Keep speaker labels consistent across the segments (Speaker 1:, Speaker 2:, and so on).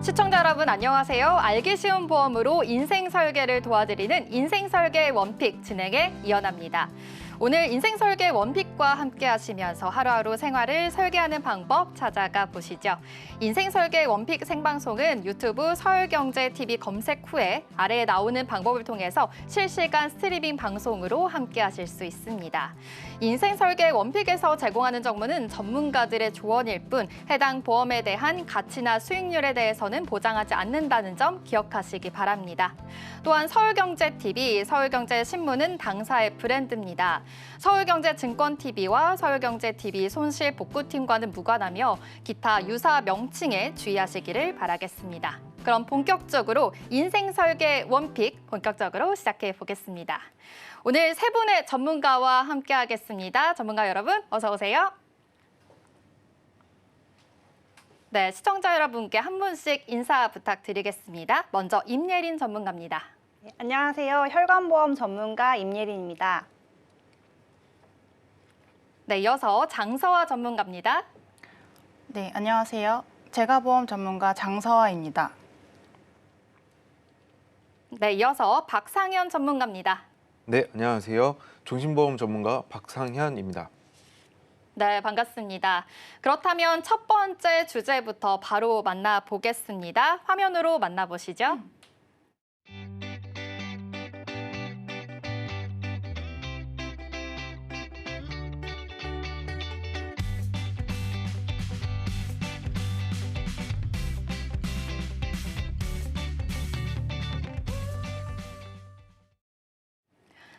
Speaker 1: 시청자 여러분 안녕하세요. 알기 쉬운 보험으로 인생 설계를 도와드리는 인생 설계 원픽 진행의 이연아입니다. 오늘 인생 설계 원픽과 함께 하시면서 하루하루 생활을 설계하는 방법 찾아가 보시죠. 인생 설계 원픽 생방송은 유튜브 서울경제TV 검색 후에 아래에 나오는 방법을 통해서 실시간 스트리밍 방송으로 함께 하실 수 있습니다. 인생 설계 원픽에서 제공하는 정보는 전문가들의 조언일 뿐 해당 보험에 대한 가치나 수익률에 대해서는 보장하지 않는다는 점 기억하시기 바랍니다. 또한 서울경제TV, 서울경제신문은 당사의 브랜드입니다. 서울경제증권TV와 서울경제TV 손실복구팀과는 무관하며 기타 유사 명칭에 주의하시기를 바라겠습니다. 그럼 본격적으로 인생 설계 원픽 본격적으로 시작해 보겠습니다. 오늘 세 분의 전문가와 함께 하겠습니다. 전문가 여러분 어서 오세요. 네, 시청자 여러분께 한 분씩 인사 부탁드리겠습니다. 먼저 임예린 전문가입니다.
Speaker 2: 네, 안녕하세요. 혈관보험 전문가 임예린입니다.
Speaker 1: 네, 이어서 장서화 전문가입니다.
Speaker 3: 네, 안녕하세요. 제가보험 전문가 장서화입니다.
Speaker 1: 네, 이어서 박상현 전문가입니다.
Speaker 4: 네, 안녕하세요. 종신보험 전문가 박상현입니다.
Speaker 1: 네, 반갑습니다. 그렇다면 첫 번째 주제부터 바로 만나보겠습니다. 화면으로 만나보시죠.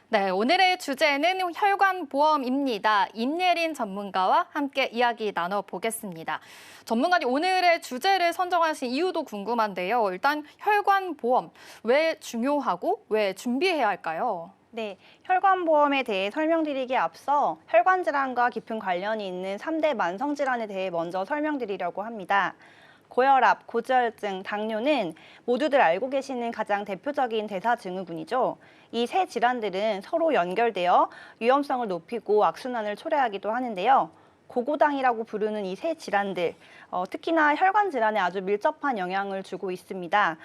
Speaker 1: 네, 오늘의 주제는 혈관보험입니다. 임예린 전문가와 함께 이야기 나눠보겠습니다. 전문가님, 오늘의 주제를 선정하신 이유도 궁금한데요. 일단 혈관보험, 왜 중요하고 왜 준비해야 할까요?
Speaker 2: 네, 혈관보험에 대해 설명드리기에 앞서 혈관질환과 깊은 관련이 있는 3대 만성질환에 대해 먼저 설명드리려고 합니다. 고혈압, 고지혈증, 당뇨는 모두들 알고 계시는 가장 대표적인 대사증후군이죠. 이 세 질환들은 서로 연결되어 위험성을 높이고 악순환을 초래하기도 하는데요. 고고당이라고 부르는 이 세 질환들, 특히나 혈관 질환에 아주 밀접한 영향을 주고 있습니다.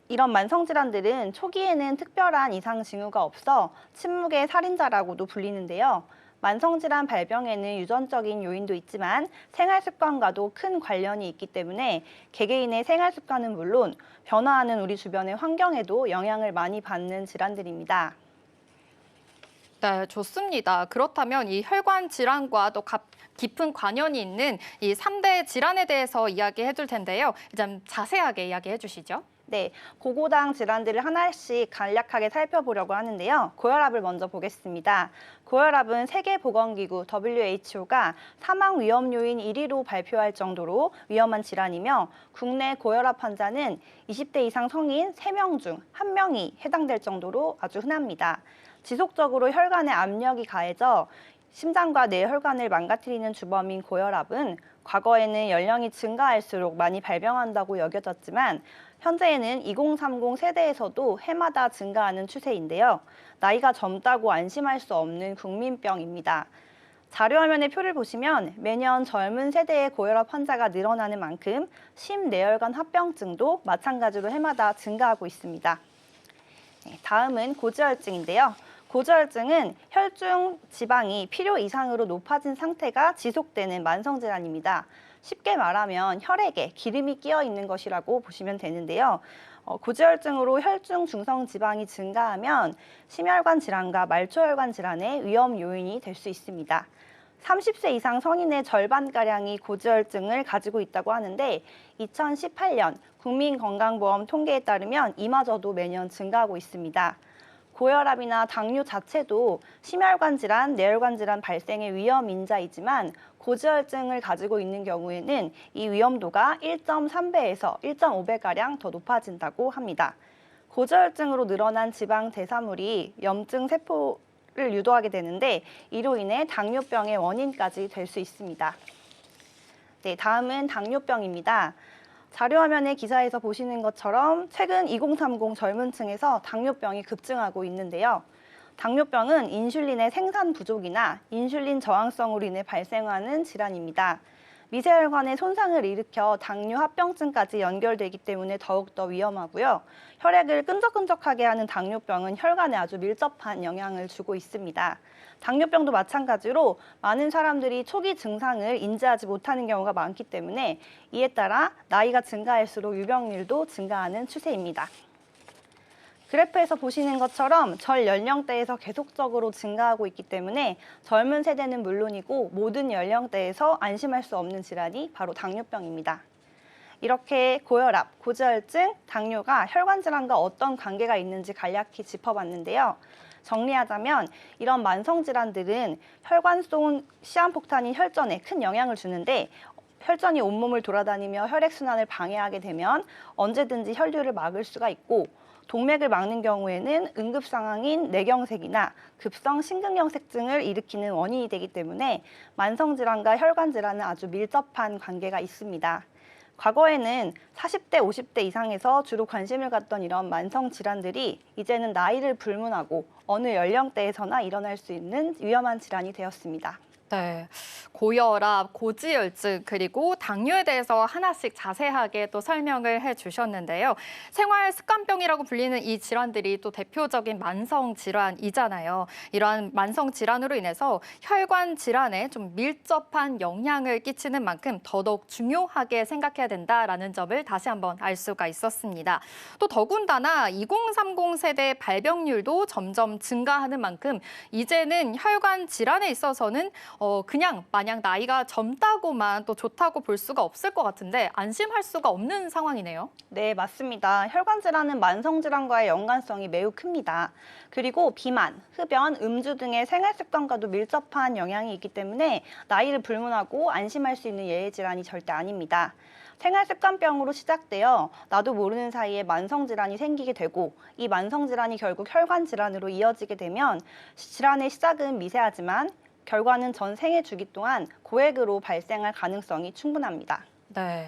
Speaker 2: 이런 만성 질환들은 초기에는 특별한 이상 징후가 없어 침묵의 살인자라고도 불리는데요. 만성질환 발병에는 유전적인 요인도 있지만 생활 습관과도 큰 관련이 있기 때문에 개개인의 생활 습관은 물론 변화하는 우리 주변의 환경에도 영향을 많이 받는 질환들입니다.
Speaker 1: 네, 좋습니다. 그렇다면 이 혈관 질환과 또 깊은 관련이 있는 이 3대 질환에 대해서 이야기해 줄 텐데요. 좀 자세하게 이야기해 주시죠.
Speaker 2: 네, 고고당 질환들을 하나씩 간략하게 살펴보려고 하는데요. 고혈압을 먼저 보겠습니다. 고혈압은 세계보건기구 WHO가 사망 위험 요인 1위로 발표할 정도로 위험한 질환이며 국내 고혈압 환자는 20대 이상 성인 3명 중 1명이 해당될 정도로 아주 흔합니다. 지속적으로 혈관에 압력이 가해져 심장과 뇌혈관을 망가뜨리는 주범인 고혈압은 과거에는 연령이 증가할수록 많이 발병한다고 여겨졌지만 현재에는 2030 세대에서도 해마다 증가하는 추세인데요. 나이가 젊다고 안심할 수 없는 국민병입니다. 자료화면의 표를 보시면 매년 젊은 세대의 고혈압 환자가 늘어나는 만큼 심뇌혈관 합병증도 마찬가지로 해마다 증가하고 있습니다. 다음은 고지혈증인데요. 고지혈증은 혈중 지방이 필요 이상으로 높아진 상태가 지속되는 만성질환입니다. 쉽게 말하면 혈액에 기름이 끼어 있는 것이라고 보시면 되는데요. 고지혈증으로 혈중 중성 지방이 증가하면 심혈관 질환과 말초혈관 질환의 위험 요인이 될 수 있습니다. 30세 이상 성인의 절반가량이 고지혈증을 가지고 있다고 하는데 2018년 국민건강보험 통계에 따르면 이마저도 매년 증가하고 있습니다. 고혈압이나 당뇨 자체도 심혈관 질환, 뇌혈관 질환 발생의 위험 인자이지만 고지혈증을 가지고 있는 경우에는 이 위험도가 1.3배에서 1.5배가량 더 높아진다고 합니다. 고지혈증으로 늘어난 지방 대사물이 염증 세포를 유도하게 되는데 이로 인해 당뇨병의 원인까지 될 수 있습니다. 네, 다음은 당뇨병입니다. 자료화면의 기사에서 보시는 것처럼 최근 2030 젊은 층에서 당뇨병이 급증하고 있는데요. 당뇨병은 인슐린의 생산 부족이나 인슐린 저항성으로 인해 발생하는 질환입니다. 미세혈관에 손상을 일으켜 당뇨 합병증까지 연결되기 때문에 더욱더 위험하고요. 혈액을 끈적끈적하게 하는 당뇨병은 혈관에 아주 밀접한 영향을 주고 있습니다. 당뇨병도 마찬가지로 많은 사람들이 초기 증상을 인지하지 못하는 경우가 많기 때문에 이에 따라 나이가 증가할수록 유병률도 증가하는 추세입니다. 그래프에서 보시는 것처럼 전 연령대에서 계속적으로 증가하고 있기 때문에 젊은 세대는 물론이고 모든 연령대에서 안심할 수 없는 질환이 바로 당뇨병입니다. 이렇게 고혈압, 고지혈증, 당뇨가 혈관 질환과 어떤 관계가 있는지 간략히 짚어봤는데요. 정리하자면 이런 만성 질환들은 혈관 속 시한폭탄이 혈전에 큰 영향을 주는데 혈전이 온몸을 돌아다니며 혈액순환을 방해하게 되면 언제든지 혈류를 막을 수가 있고 동맥을 막는 경우에는 응급 상황인 뇌경색이나 급성 심근경색증을 일으키는 원인이 되기 때문에 만성 질환과 혈관 질환은 아주 밀접한 관계가 있습니다. 과거에는 40대, 50대 이상에서 주로 관심을 갖던 이런 만성 질환들이 이제는 나이를 불문하고 어느 연령대에서나 일어날 수 있는 위험한 질환이 되었습니다.
Speaker 1: 네, 고혈압, 고지혈증, 그리고 당뇨에 대해서 하나씩 자세하게 또 설명을 해주셨는데요. 생활 습관병이라고 불리는 이 질환들이 또 대표적인 만성 질환이잖아요. 이러한 만성 질환으로 인해서 혈관 질환에 좀 밀접한 영향을 끼치는 만큼 더더욱 중요하게 생각해야 된다라는 점을 다시 한번 알 수가 있었습니다. 또 더군다나 2030 세대 발병률도 점점 증가하는 만큼 이제는 혈관 질환에 있어서는 그냥 마냥 나이가 젊다고만 또 좋다고 볼 수가 없을 것 같은데 안심할 수가 없는 상황이네요.
Speaker 2: 네, 맞습니다. 혈관 질환은 만성 질환과의 연관성이 매우 큽니다. 그리고 비만, 흡연, 음주 등의 생활 습관과도 밀접한 영향이 있기 때문에 나이를 불문하고 안심할 수 있는 예외 질환이 절대 아닙니다. 생활 습관병으로 시작되어 나도 모르는 사이에 만성 질환이 생기게 되고 이 만성 질환이 결국 혈관 질환으로 이어지게 되면 질환의 시작은 미세하지만 결과는 전 생애 주기 동안 고액으로 발생할 가능성이 충분합니다.
Speaker 1: 네,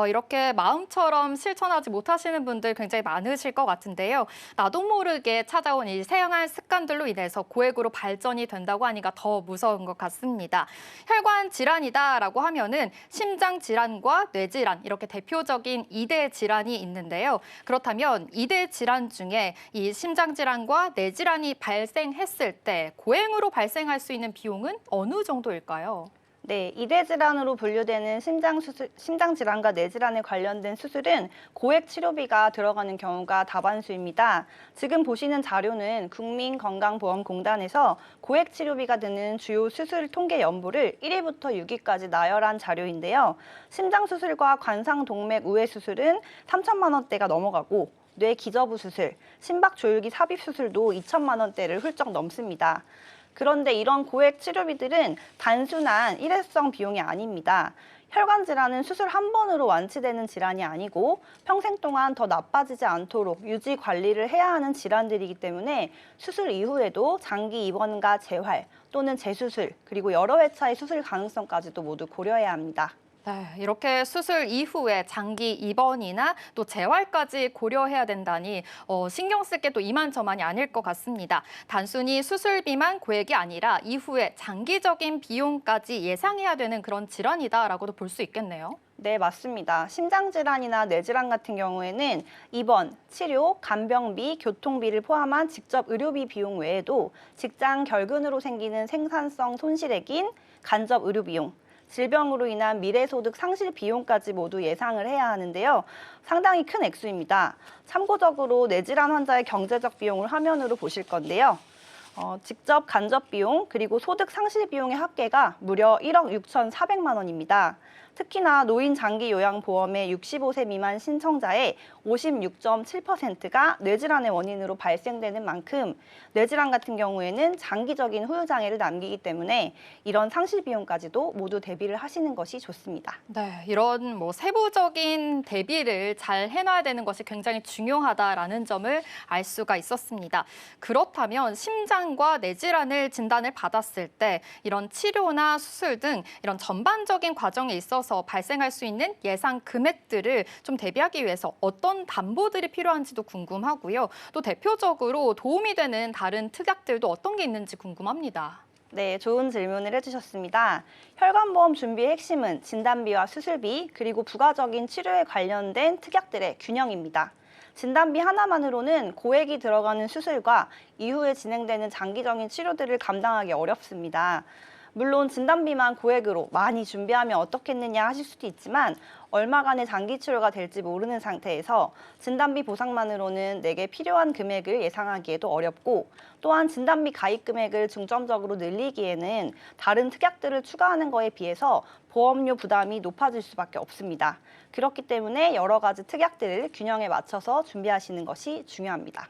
Speaker 1: 이렇게 마음처럼 실천하지 못하시는 분들 굉장히 많으실 것 같은데요. 나도 모르게 찾아온 이 생활 습관들로 인해서 고액으로 발전이 된다고 하니까 더 무서운 것 같습니다. 혈관 질환이다라고 하면은 심장 질환과 뇌 질환 이렇게 대표적인 2대 질환이 있는데요. 그렇다면 2대 질환 중에 이 심장 질환과 뇌 질환이 발생했을 때 고액으로 발생할 수 있는 비용은 어느 정도일까요?
Speaker 2: 네, 2대 질환으로 분류되는 심장 질환과 뇌 질환에 관련된 수술은 고액 치료비가 들어가는 경우가 다반수입니다. 지금 보시는 자료는 국민건강보험공단에서 고액 치료비가 드는 주요 수술 통계 연보를 1위부터 6위까지 나열한 자료인데요. 심장 수술과 관상동맥 우회 수술은 3천만 원대가 넘어가고 뇌 기저부 수술, 심박 조율기 삽입 수술도 2천만 원대를 훌쩍 넘습니다. 그런데 이런 고액 치료비들은 단순한 일회성 비용이 아닙니다. 혈관 질환은 수술 한 번으로 완치되는 질환이 아니고 평생 동안 더 나빠지지 않도록 유지 관리를 해야 하는 질환들이기 때문에 수술 이후에도 장기 입원과 재활 또는 재수술 그리고 여러 회차의 수술 가능성까지도 모두 고려해야 합니다.
Speaker 1: 네, 이렇게 수술 이후에 장기 입원이나 또 재활까지 고려해야 된다니 신경 쓸 게 또 이만저만이 아닐 것 같습니다. 단순히 수술비만 고액이 아니라 이후에 장기적인 비용까지 예상해야 되는 그런 질환이다라고도 볼 수 있겠네요.
Speaker 2: 네, 맞습니다. 심장질환이나 뇌질환 같은 경우에는 입원, 치료, 간병비, 교통비를 포함한 직접 의료비 비용 외에도 직장 결근으로 생기는 생산성 손실의 긴 간접 의료비용, 질병으로 인한 미래소득 상실 비용까지 모두 예상을 해야 하는데요. 상당히 큰 액수입니다. 참고적으로 뇌질환 환자의 경제적 비용을 화면으로 보실 건데요. 직접 간접 비용 그리고 소득 상실 비용의 합계가 무려 1억 6,400만 원입니다. 특히나 노인 장기 요양 보험의 65세 미만 신청자의 56.7%가 뇌질환의 원인으로 발생되는 만큼 뇌질환 같은 경우에는 장기적인 후유 장애를 남기기 때문에 이런 상실 비용까지도 모두 대비를 하시는 것이 좋습니다.
Speaker 1: 네, 이런 세부적인 대비를 잘 해놔야 되는 것이 굉장히 중요하다라는 점을 알 수가 있었습니다. 그렇다면 심장과 뇌질환을 진단을 받았을 때 이런 치료나 수술 등 이런 전반적인 과정에 있어서 발생할 수 있는 예상 금액들을 좀 대비하기 위해서 어떤 담보들이 필요한지도 궁금하고요. 또 대표적으로 도움이 되는 다른 특약들도 어떤 게 있는지 궁금합니다.
Speaker 2: 네, 좋은 질문을 해주셨습니다. 혈관보험 준비의 핵심은 진단비와 수술비, 그리고 부가적인 치료에 관련된 특약들의 균형입니다. 진단비 하나만으로는 고액이 들어가는 수술과 이후에 진행되는 장기적인 치료들을 감당하기 어렵습니다. 물론 진단비만 고액으로 많이 준비하면 어떻겠느냐 하실 수도 있지만 얼마간의 장기 치료가 될지 모르는 상태에서 진단비 보상만으로는 내게 필요한 금액을 예상하기에도 어렵고 또한 진단비 가입 금액을 중점적으로 늘리기에는 다른 특약들을 추가하는 것에 비해서 보험료 부담이 높아질 수밖에 없습니다. 그렇기 때문에 여러 가지 특약들을 균형에 맞춰서 준비하시는 것이 중요합니다.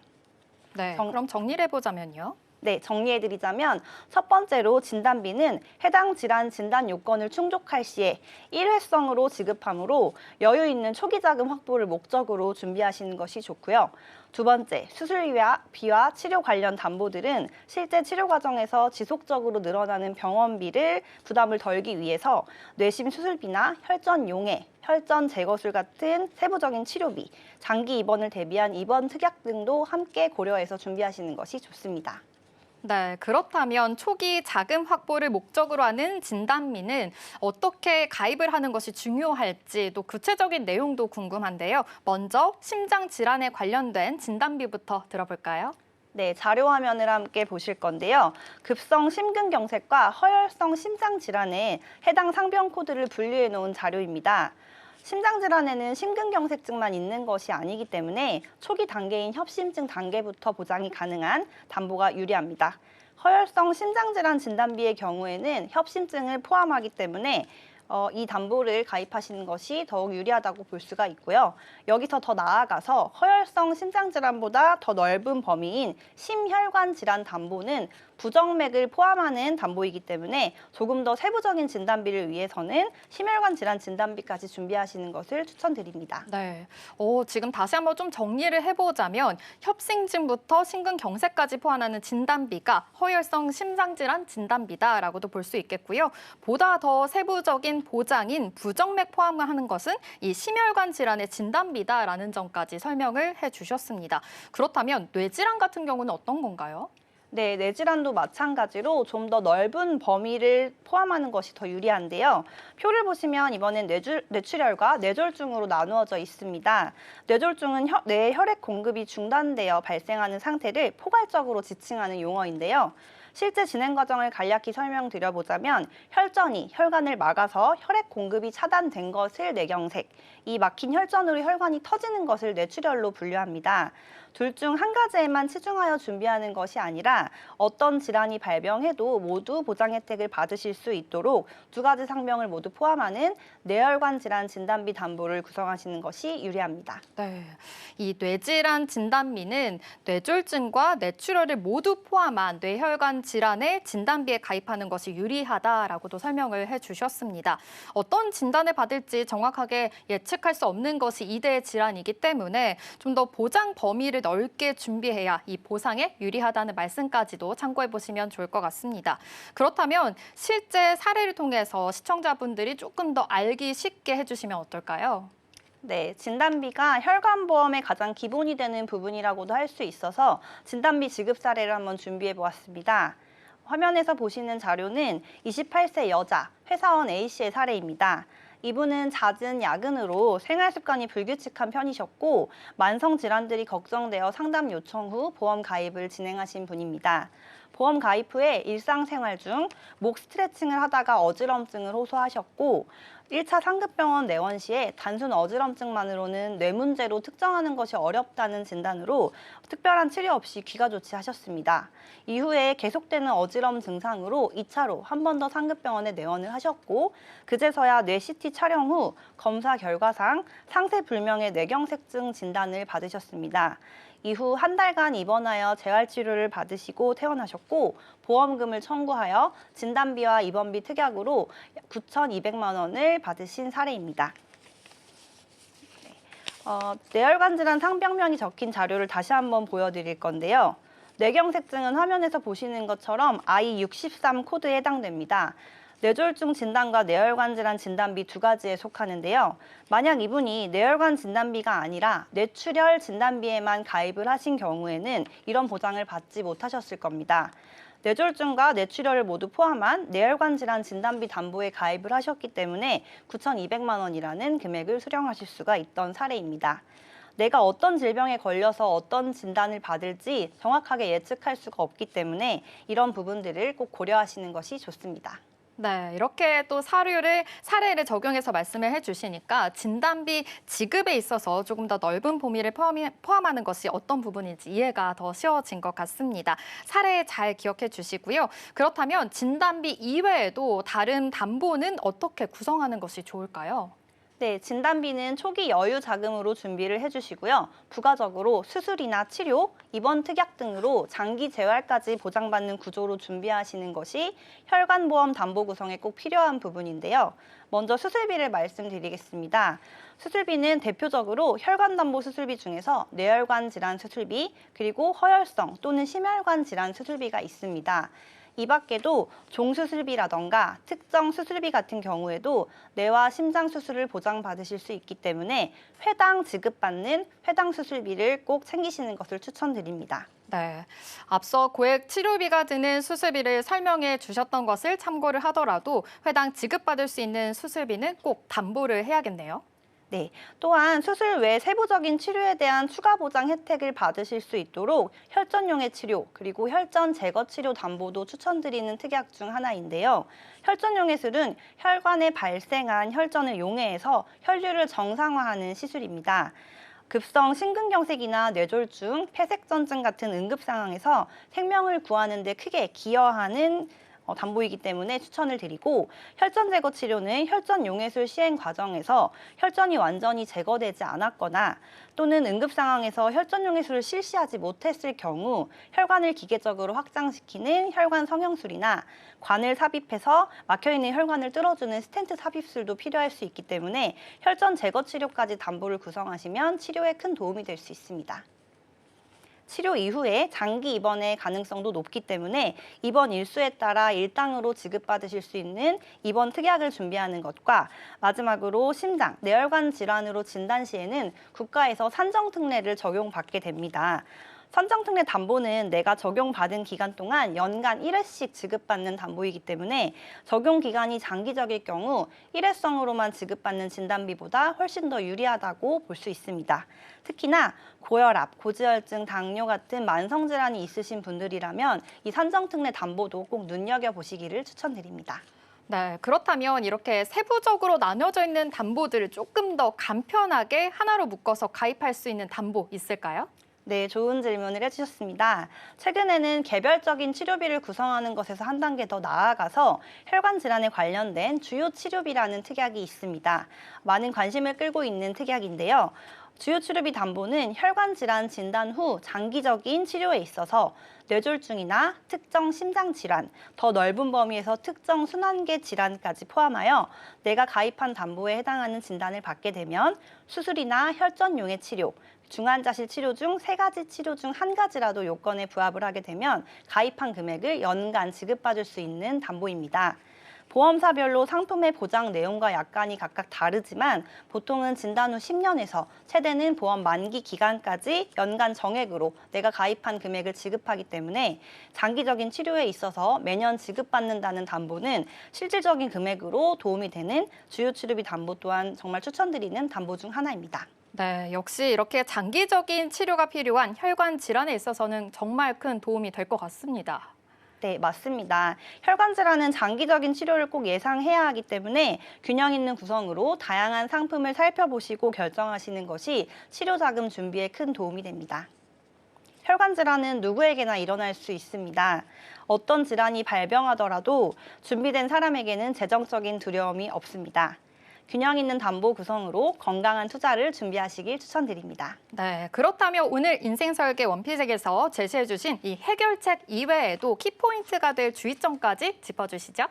Speaker 1: 네, 그럼 정리를 해보자면요.
Speaker 2: 네, 정리해드리자면 첫 번째로 진단비는 해당 질환 진단 요건을 충족할 시에 일회성으로 지급하므로 여유 있는 초기 자금 확보를 목적으로 준비하시는 것이 좋고요. 두 번째, 수술비와 치료 관련 담보들은 실제 치료 과정에서 지속적으로 늘어나는 병원비를 부담을 덜기 위해서 뇌심 수술비나 혈전 용해, 혈전 제거술 같은 세부적인 치료비, 장기 입원을 대비한 입원 특약 등도 함께 고려해서 준비하시는 것이 좋습니다.
Speaker 1: 네, 그렇다면 초기 자금 확보를 목적으로 하는 진단비는 어떻게 가입을 하는 것이 중요할지 또 구체적인 내용도 궁금한데요. 먼저 심장 질환에 관련된 진단비부터 들어볼까요?
Speaker 2: 네, 자료 화면을 함께 보실 건데요. 급성 심근경색과 허혈성 심장 질환에 해당 상병 코드를 분류해 놓은 자료입니다. 심장질환에는 심근경색증만 있는 것이 아니기 때문에 초기 단계인 협심증 단계부터 보장이 가능한 담보가 유리합니다. 허혈성 심장질환 진단비의 경우에는 협심증을 포함하기 때문에 이 담보를 가입하시는 것이 더욱 유리하다고 볼 수가 있고요. 여기서 더 나아가서 허혈성 심장질환보다 더 넓은 범위인 심혈관 질환 담보는 부정맥을 포함하는 담보이기 때문에 조금 더 세부적인 진단비를 위해서는 심혈관 질환 진단비까지 준비하시는 것을 추천드립니다.
Speaker 1: 네, 지금 다시 한번 좀 정리를 해보자면 협심증부터 심근경색까지 포함하는 진단비가 허혈성 심장질환 진단비다라고도 볼 수 있겠고요. 보다 더 세부적인 보장인 부정맥 포함을 하는 것은 이 심혈관 질환의 진단비다라는 점까지 설명을 해주셨습니다. 그렇다면 뇌질환 같은 경우는 어떤 건가요?
Speaker 2: 네, 뇌질환도 마찬가지로 좀 더 넓은 범위를 포함하는 것이 더 유리한데요. 표를 보시면 이번엔 뇌출혈과 뇌졸중으로 나누어져 있습니다. 뇌졸중은 뇌 혈액 공급이 중단되어 발생하는 상태를 포괄적으로 지칭하는 용어인데요. 실제 진행 과정을 간략히 설명드려보자면 혈전이 혈관을 막아서 혈액 공급이 차단된 것을 뇌경색, 이 막힌 혈전으로 혈관이 터지는 것을 뇌출혈로 분류합니다. 둘 중 한 가지에만 치중하여 준비하는 것이 아니라 어떤 질환이 발병해도 모두 보장 혜택을 받으실 수 있도록 두 가지 상병을 모두 포함하는 뇌혈관 질환 진단비 담보를 구성하시는 것이 유리합니다.
Speaker 1: 네, 이 뇌질환 진단비는 뇌졸중과 뇌출혈을 모두 포함한 뇌혈관 질환의 진단비에 가입하는 것이 유리하다라고도 설명을 해주셨습니다. 어떤 진단을 받을지 정확하게 예측할 수 없는 것이 이대 질환이기 때문에 좀 더 보장 범위를 넓게 준비해야 이 보상에 유리하다는 말씀까지도 참고해 보시면 좋을 것 같습니다. 그렇다면 실제 사례를 통해서 시청자분들이 조금 더 알기 쉽게 해주시면 어떨까요?
Speaker 2: 네, 진단비가 혈관보험의 가장 기본이 되는 부분이라고도 할 수 있어서 진단비 지급 사례를 한번 준비해 보았습니다. 화면에서 보시는 자료는 28세 여자 회사원 A씨의 사례입니다. 이분은 잦은 야근으로 생활 습관이 불규칙한 편이셨고 만성 질환들이 걱정되어 상담 요청 후 보험 가입을 진행하신 분입니다. 보험 가입 후에 일상생활 중 목 스트레칭을 하다가 어지럼증을 호소하셨고 1차 상급병원 내원 시에 단순 어지럼증만으로는 뇌 문제로 특정하는 것이 어렵다는 진단으로 특별한 치료 없이 귀가 조치하셨습니다. 이후에 계속되는 어지럼 증상으로 2차로 한 번 더 상급병원에 내원을 하셨고 그제서야 뇌 CT 촬영 후 검사 결과상 상세 불명의 뇌경색증 진단을 받으셨습니다. 이후 한 달간 입원하여 재활치료를 받으시고 퇴원하셨고 보험금을 청구하여 진단비와 입원비 특약으로 9,200만 원을 받으신 사례입니다. 뇌혈관 질환 상병명이 적힌 자료를 다시 한번 보여드릴 건데요. 뇌경색증은 화면에서 보시는 것처럼 I63 코드에 해당됩니다. 뇌졸중 진단과 뇌혈관 질환 진단비 두 가지에 속하는데요. 만약 이분이 뇌혈관 진단비가 아니라 뇌출혈 진단비에만 가입을 하신 경우에는 이런 보장을 받지 못하셨을 겁니다. 뇌졸중과 뇌출혈을 모두 포함한 뇌혈관 질환 진단비 담보에 가입을 하셨기 때문에 9,200만 원이라는 금액을 수령하실 수가 있던 사례입니다. 내가 어떤 질병에 걸려서 어떤 진단을 받을지 정확하게 예측할 수가 없기 때문에 이런 부분들을 꼭 고려하시는 것이 좋습니다.
Speaker 1: 네, 이렇게 또 사례를 적용해서 말씀을 해주시니까 진단비 지급에 있어서 조금 더 넓은 범위를 포함하는 것이 어떤 부분인지 이해가 더 쉬워진 것 같습니다. 사례 잘 기억해 주시고요. 그렇다면 진단비 이외에도 다른 담보는 어떻게 구성하는 것이 좋을까요?
Speaker 2: 네, 진단비는 초기 여유 자금으로 준비를 해주시고요. 부가적으로 수술이나 치료, 입원 특약 등으로 장기 재활까지 보장받는 구조로 준비하시는 것이 혈관보험 담보 구성에 꼭 필요한 부분인데요. 먼저 수술비를 말씀드리겠습니다. 수술비는 대표적으로 혈관담보 수술비 중에서 뇌혈관 질환 수술비, 그리고 허혈성 또는 심혈관 질환 수술비가 있습니다. 이 밖에도 종수술비라던가 특정 수술비 같은 경우에도 뇌와 심장 수술을 보장받으실 수 있기 때문에 회당 지급받는 회당 수술비를 꼭 챙기시는 것을 추천드립니다.
Speaker 1: 네, 앞서 고액 치료비가 드는 수술비를 설명해 주셨던 것을 참고를 하더라도 회당 지급받을 수 있는 수술비는 꼭 담보를 해야겠네요.
Speaker 2: 네, 또한 수술 외 세부적인 치료에 대한 추가 보장 혜택을 받으실 수 있도록 혈전용의 치료, 그리고 혈전 제거 치료 담보도 추천드리는 특약 중 하나인데요. 혈전용의 술은 혈관에 발생한 혈전을 용해해서 혈류를 정상화하는 시술입니다. 급성 심근경색이나 뇌졸중, 폐색전증 같은 응급 상황에서 생명을 구하는 데 크게 기여하는 담보이기 때문에 추천을 드리고, 혈전 제거 치료는 혈전 용해술 시행 과정에서 혈전이 완전히 제거되지 않았거나 또는 응급 상황에서 혈전 용해술을 실시하지 못했을 경우 혈관을 기계적으로 확장시키는 혈관 성형술이나 관을 삽입해서 막혀있는 혈관을 뚫어주는 스텐트 삽입술도 필요할 수 있기 때문에 혈전 제거 치료까지 담보를 구성하시면 치료에 큰 도움이 될 수 있습니다. 치료 이후에 장기 입원의 가능성도 높기 때문에 입원 일수에 따라 일당으로 지급받으실 수 있는 입원 특약을 준비하는 것과, 마지막으로 심장, 뇌혈관 질환으로 진단 시에는 국가에서 산정특례를 적용받게 됩니다. 산정특례 담보는 내가 적용받은 기간 동안 연간 1회씩 지급받는 담보이기 때문에 적용 기간이 장기적일 경우 일회성으로만 지급받는 진단비보다 훨씬 더 유리하다고 볼 수 있습니다. 특히나 고혈압, 고지혈증, 당뇨 같은 만성질환이 있으신 분들이라면 이 산정특례 담보도 꼭 눈여겨보시기를 추천드립니다.
Speaker 1: 네, 그렇다면 이렇게 세부적으로 나눠져 있는 담보들을 조금 더 간편하게 하나로 묶어서 가입할 수 있는 담보 있을까요?
Speaker 2: 네, 좋은 질문을 해주셨습니다. 최근에는 개별적인 치료비를 구성하는 것에서 한 단계 더 나아가서 혈관 질환에 관련된 주요 치료비라는 특약이 있습니다. 많은 관심을 끌고 있는 특약인데요. 주요 치료비 담보는 혈관 질환 진단 후 장기적인 치료에 있어서 뇌졸중이나 특정 심장 질환, 더 넓은 범위에서 특정 순환계 질환까지 포함하여 내가 가입한 담보에 해당하는 진단을 받게 되면 수술이나 혈전용의 치료, 중환자실 치료 중 3가지 치료 중 1가지라도 요건에 부합을 하게 되면 가입한 금액을 연간 지급받을 수 있는 담보입니다. 보험사별로 상품의 보장 내용과 약관이 각각 다르지만 보통은 진단 후 10년에서 최대는 보험 만기 기간까지 연간 정액으로 내가 가입한 금액을 지급하기 때문에 장기적인 치료에 있어서 매년 지급받는다는 담보는 실질적인 금액으로 도움이 되는 주요 치료비 담보 또한 정말 추천드리는 담보 중 하나입니다.
Speaker 1: 네, 역시 이렇게 장기적인 치료가 필요한 혈관 질환에 있어서는 정말 큰 도움이 될 것 같습니다.
Speaker 2: 네, 맞습니다. 혈관 질환은 장기적인 치료를 꼭 예상해야 하기 때문에 균형 있는 구성으로 다양한 상품을 살펴보시고 결정하시는 것이 치료 자금 준비에 큰 도움이 됩니다. 혈관 질환은 누구에게나 일어날 수 있습니다. 어떤 질환이 발병하더라도 준비된 사람에게는 재정적인 두려움이 없습니다. 균형 있는 담보 구성으로 건강한 투자를 준비하시길 추천드립니다.
Speaker 1: 네, 그렇다면 오늘 인생설계 원피색에서 제시해 주신 이 해결책 이외에도 키포인트가 될 주의점까지 짚어주시죠.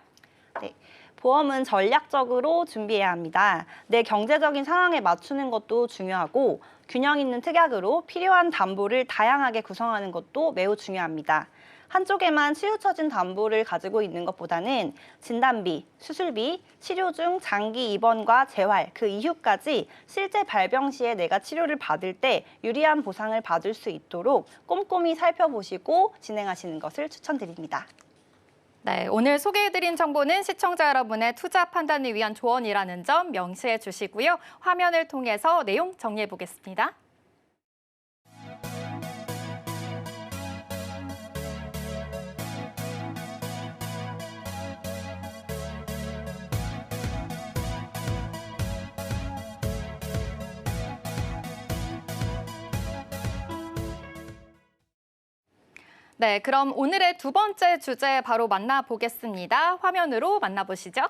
Speaker 2: 네, 보험은 전략적으로 준비해야 합니다. 내 경제적인 상황에 맞추는 것도 중요하고 균형 있는 특약으로 필요한 담보를 다양하게 구성하는 것도 매우 중요합니다. 한쪽에만 치우쳐진 담보를 가지고 있는 것보다는 진단비, 수술비, 치료 중 장기 입원과 재활, 그 이후까지 실제 발병 시에 내가 치료를 받을 때 유리한 보상을 받을 수 있도록 꼼꼼히 살펴보시고 진행하시는 것을 추천드립니다.
Speaker 1: 네, 오늘 소개해드린 정보는 시청자 여러분의 투자 판단을 위한 조언이라는 점 명시해 주시고요. 화면을 통해서 내용 정리해 보겠습니다. 네, 그럼 오늘의 두 번째 주제 바로 만나보겠습니다. 화면으로 만나보시죠.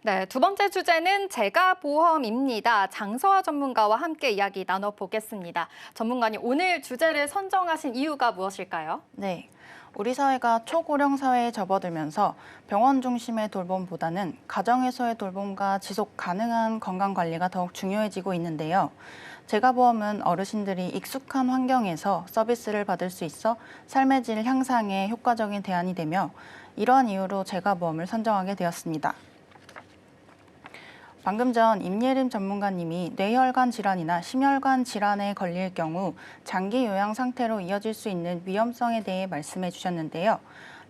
Speaker 1: 네, 두 번째 주제는 재가보험입니다. 장서화 전문가와 함께 이야기 나눠보겠습니다. 전문가님, 오늘 주제를 선정하신 이유가 무엇일까요?
Speaker 3: 네, 우리 사회가 초고령 사회에 접어들면서 병원 중심의 돌봄보다는 가정에서의 돌봄과 지속 가능한 건강관리가 더욱 중요해지고 있는데요. 재가보험은 어르신들이 익숙한 환경에서 서비스를 받을 수 있어 삶의 질 향상에 효과적인 대안이 되며 이러한 이유로 재가보험을 선정하게 되었습니다. 방금 전 임예림 전문가님이 뇌혈관 질환이나 심혈관 질환에 걸릴 경우 장기 요양 상태로 이어질 수 있는 위험성에 대해 말씀해 주셨는데요.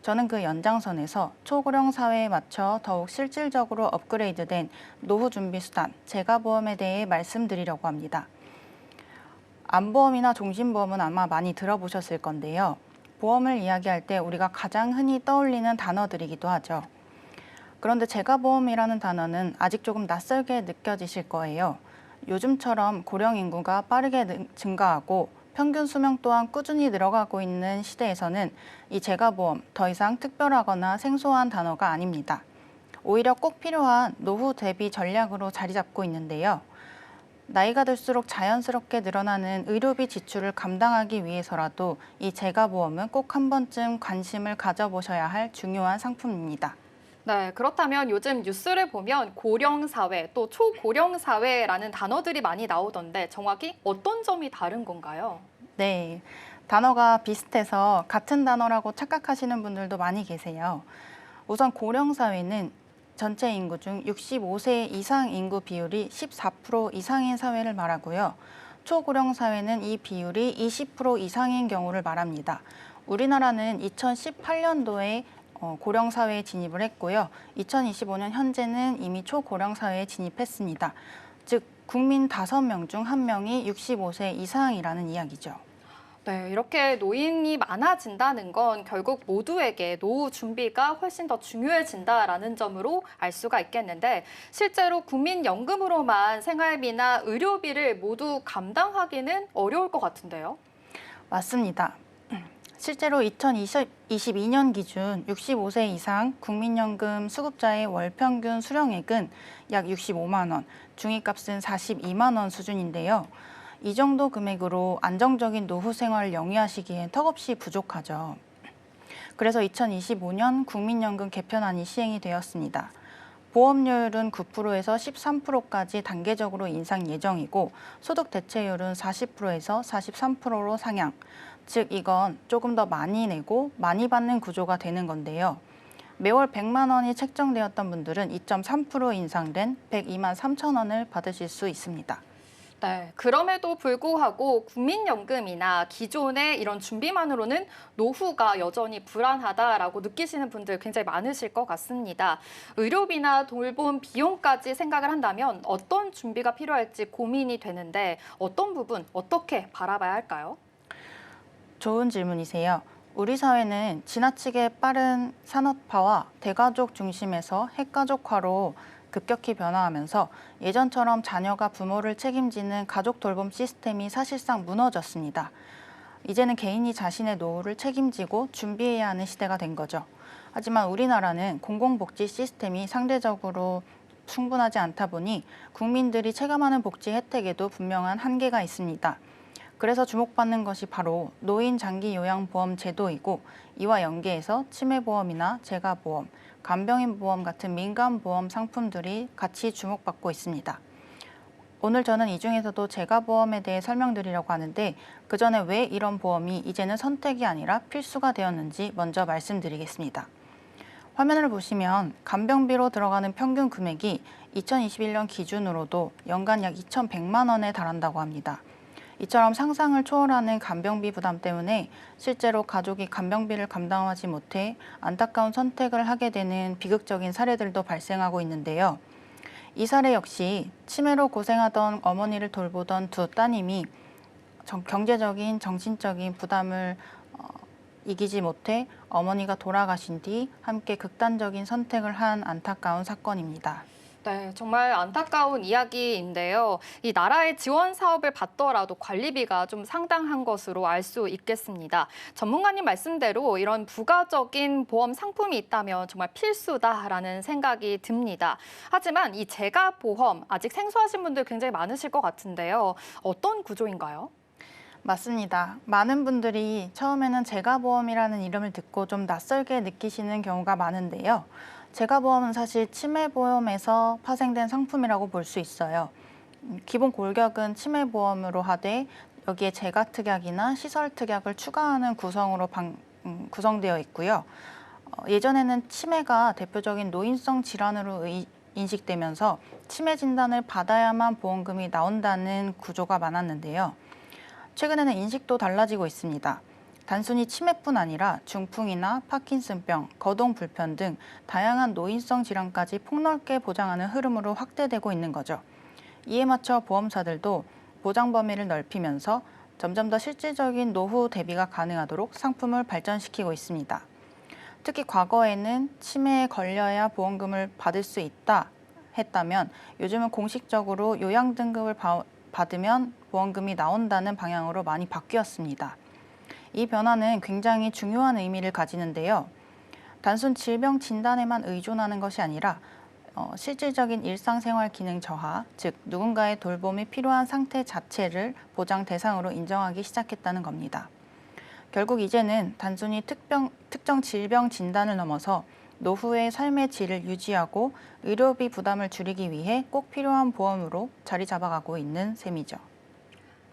Speaker 3: 저는 그 연장선에서 초고령 사회에 맞춰 더욱 실질적으로 업그레이드된 노후 준비 수단, 재가보험에 대해 말씀드리려고 합니다. 암보험이나 종신보험은 아마 많이 들어보셨을 건데요. 보험을 이야기할 때 우리가 가장 흔히 떠올리는 단어들이기도 하죠. 그런데 재가보험이라는 단어는 아직 조금 낯설게 느껴지실 거예요. 요즘처럼 고령 인구가 빠르게 증가하고 평균 수명 또한 꾸준히 늘어가고 있는 시대에서는 이 재가보험 더 이상 특별하거나 생소한 단어가 아닙니다. 오히려 꼭 필요한 노후 대비 전략으로 자리 잡고 있는데요. 나이가 들수록 자연스럽게 늘어나는 의료비 지출을 감당하기 위해서라도 이 재가보험은 꼭 한 번쯤 관심을 가져보셔야 할 중요한 상품입니다.
Speaker 1: 네, 그렇다면 요즘 뉴스를 보면 고령사회 또 초고령사회라는 단어들이 많이 나오던데 정확히 어떤 점이 다른 건가요?
Speaker 3: 네, 단어가 비슷해서 같은 단어라고 착각하시는 분들도 많이 계세요. 우선 고령사회는 전체 인구 중 65세 이상 인구 비율이 14% 이상인 사회를 말하고요. 초고령사회는 이 비율이 20% 이상인 경우를 말합니다. 우리나라는 2018년도에 고령사회에 진입을 했고요. 2025년 현재는 이미 초고령사회에 진입했습니다. 즉, 국민 5명 중 1명이 65세 이상이라는 이야기죠.
Speaker 1: 네, 이렇게 노인이 많아진다는 건 결국 모두에게 노후 준비가 훨씬 더 중요해진다라는 점으로 알 수가 있겠는데 실제로 국민연금으로만 생활비나 의료비를 모두 감당하기는 어려울 것 같은데요.
Speaker 3: 맞습니다. 실제로 2022년 기준 65세 이상 국민연금 수급자의 월 평균 수령액은 약 65만 원, 중위값은 42만 원 수준인데요. 이 정도 금액으로 안정적인 노후 생활을 영위하시기엔 턱없이 부족하죠. 그래서 2025년 국민연금 개편안이 시행이 되었습니다. 보험료율은 9%에서 13%까지 단계적으로 인상 예정이고 소득 대체율은 40%에서 43%로 상향. 즉 이건 조금 더 많이 내고 많이 받는 구조가 되는 건데요. 매월 100만 원이 책정되었던 분들은 2.3% 인상된 102만 3천 원을 받으실 수 있습니다.
Speaker 1: 네, 그럼에도 불구하고 국민연금이나 기존의 이런 준비만으로는 노후가 여전히 불안하다라고 느끼시는 분들 굉장히 많으실 것 같습니다. 의료비나 돌봄 비용까지 생각을 한다면 어떤 준비가 필요할지 고민이 되는데 어떤 부분 어떻게 바라봐야 할까요?
Speaker 3: 좋은 질문이세요. 우리 사회는 지나치게 빠른 산업화와 대가족 중심에서 핵가족화로 급격히 변화하면서 예전처럼 자녀가 부모를 책임지는 가족 돌봄 시스템이 사실상 무너졌습니다. 이제는 개인이 자신의 노후를 책임지고 준비해야 하는 시대가 된 거죠. 하지만 우리나라는 공공복지 시스템이 상대적으로 충분하지 않다 보니 국민들이 체감하는 복지 혜택에도 분명한 한계가 있습니다. 그래서 주목받는 것이 바로 노인 장기 요양보험 제도이고 이와 연계해서 치매보험이나 재가보험, 간병인 보험 같은 민간보험 상품들이 같이 주목받고 있습니다. 오늘 저는 이 중에서도 재가보험에 대해 설명드리려고 하는데 그 전에 왜 이런 보험이 이제는 선택이 아니라 필수가 되었는지 먼저 말씀드리겠습니다. 화면을 보시면 간병비로 들어가는 평균 금액이 2021년 기준으로도 연간 약 2,100만 원에 달한다고 합니다. 이처럼 상상을 초월하는 간병비 부담 때문에 실제로 가족이 간병비를 감당하지 못해 안타까운 선택을 하게 되는 비극적인 사례들도 발생하고 있는데요. 이 사례 역시 치매로 고생하던 어머니를 돌보던 두 따님이 경제적인, 정신적인 부담을 이기지 못해 어머니가 돌아가신 뒤 함께 극단적인 선택을 한 안타까운 사건입니다.
Speaker 1: 네, 정말 안타까운 이야기인데요. 이 나라의 지원 사업을 받더라도 관리비가 좀 상당한 것으로 알 수 있겠습니다. 전문가님 말씀대로 이런 부가적인 보험 상품이 있다면 정말 필수다라는 생각이 듭니다. 하지만 이 재가보험 아직 생소하신 분들 굉장히 많으실 것 같은데요. 어떤 구조인가요?
Speaker 3: 맞습니다. 많은 분들이 처음에는 재가보험이라는 이름을 듣고 좀 낯설게 느끼시는 경우가 많은데요. 재가보험은 사실 치매보험에서 파생된 상품이라고 볼 수 있어요. 기본 골격은 치매보험으로 하되 여기에 재가특약이나 시설특약을 추가하는 구성으로 구성되어 있고요. 예전에는 치매가 대표적인 노인성 질환으로 인식되면서 치매 진단을 받아야만 보험금이 나온다는 구조가 많았는데요. 최근에는 인식도 달라지고 있습니다. 단순히 치매뿐 아니라 중풍이나 파킨슨병, 거동불편 등 다양한 노인성 질환까지 폭넓게 보장하는 흐름으로 확대되고 있는 거죠. 이에 맞춰 보험사들도 보장 범위를 넓히면서 점점 더 실질적인 노후 대비가 가능하도록 상품을 발전시키고 있습니다. 특히 과거에는 치매에 걸려야 보험금을 받을 수 있다 했다면 요즘은 공식적으로 요양 등급을 받으면 보험금이 나온다는 방향으로 많이 바뀌었습니다. 이 변화는 굉장히 중요한 의미를 가지는데요. 단순 질병 진단에만 의존하는 것이 아니라 실질적인 일상생활 기능 저하, 즉 누군가의 돌봄이 필요한 상태 자체를 보장 대상으로 인정하기 시작했다는 겁니다. 결국 이제는 단순히 특정 질병 진단을 넘어서 노후의 삶의 질을 유지하고 의료비 부담을 줄이기 위해 꼭 필요한 보험으로 자리 잡아가고 있는 셈이죠.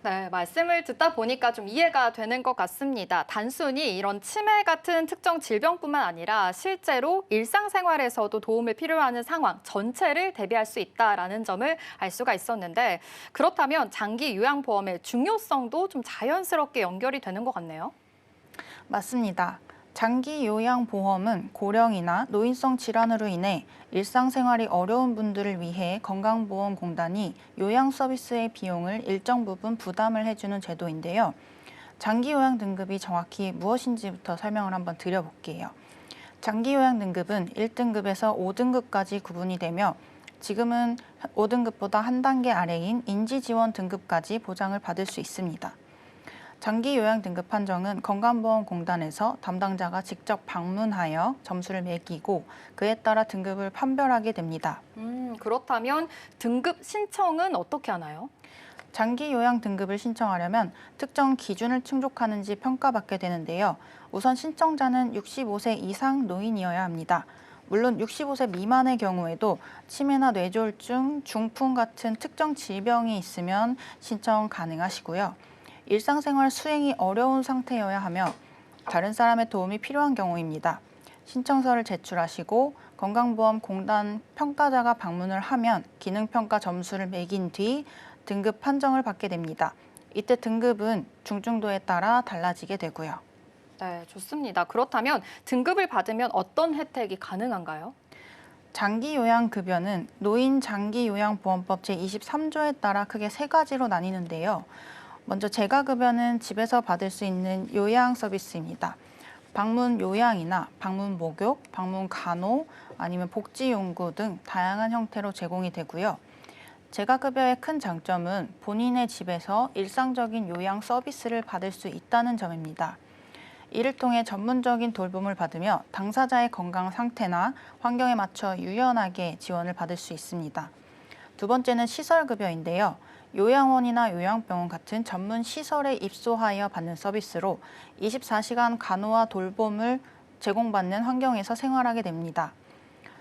Speaker 1: 네, 말씀을 듣다 보니까 좀 이해가 되는 것 같습니다. 단순히 이런 치매 같은 특정 질병뿐만 아니라 실제로 일상생활에서도 도움을 필요하는 상황 전체를 대비할 수 있다라는 점을 알 수가 있었는데 그렇다면 장기 요양보험의 중요성도 좀 자연스럽게 연결이 되는 것 같네요.
Speaker 3: 맞습니다. 장기 요양보험은 고령이나 노인성 질환으로 인해 일상생활이 어려운 분들을 위해 건강보험공단이 요양 서비스의 비용을 일정 부분 부담을 해주는 제도인데요. 장기 요양 등급이 정확히 무엇인지부터 설명을 한번 드려볼게요. 장기 요양 등급은 1등급에서 5등급까지 구분이 되며 지금은 5등급보다 한 단계 아래인 인지지원 등급까지 보장을 받을 수 있습니다. 장기 요양 등급 판정은 건강보험공단에서 담당자가 직접 방문하여 점수를 매기고 그에 따라 등급을 판별하게 됩니다.
Speaker 1: 그렇다면 등급 신청은 어떻게 하나요?
Speaker 3: 장기 요양 등급을 신청하려면 특정 기준을 충족하는지 평가받게 되는데요. 우선 신청자는 65세 이상 노인이어야 합니다. 물론 65세 미만의 경우에도 치매나 뇌졸중, 중풍 같은 특정 질병이 있으면 신청 가능하시고요. 일상생활 수행이 어려운 상태여야 하며 다른 사람의 도움이 필요한 경우입니다. 신청서를 제출하시고 건강보험공단 평가자가 방문을 하면 기능평가 점수를 매긴 뒤 등급 판정을 받게 됩니다. 이때 등급은 중증도에 따라 달라지게 되고요.
Speaker 1: 네, 좋습니다. 그렇다면 등급을 받으면 어떤 혜택이 가능한가요?
Speaker 3: 장기요양급여는 노인장기요양보험법 제23조에 따라 크게 세 가지로 나뉘는데요. 먼저 재가급여는 집에서 받을 수 있는 요양 서비스입니다. 방문 요양이나 방문 목욕, 방문 간호, 아니면 복지용구 등 다양한 형태로 제공이 되고요. 재가급여의 큰 장점은 본인의 집에서 일상적인 요양 서비스를 받을 수 있다는 점입니다. 이를 통해 전문적인 돌봄을 받으며 당사자의 건강 상태나 환경에 맞춰 유연하게 지원을 받을 수 있습니다. 두 번째는 시설급여인데요. 요양원이나 요양병원 같은 전문 시설에 입소하여 받는 서비스로 24시간 간호와 돌봄을 제공받는 환경에서 생활하게 됩니다.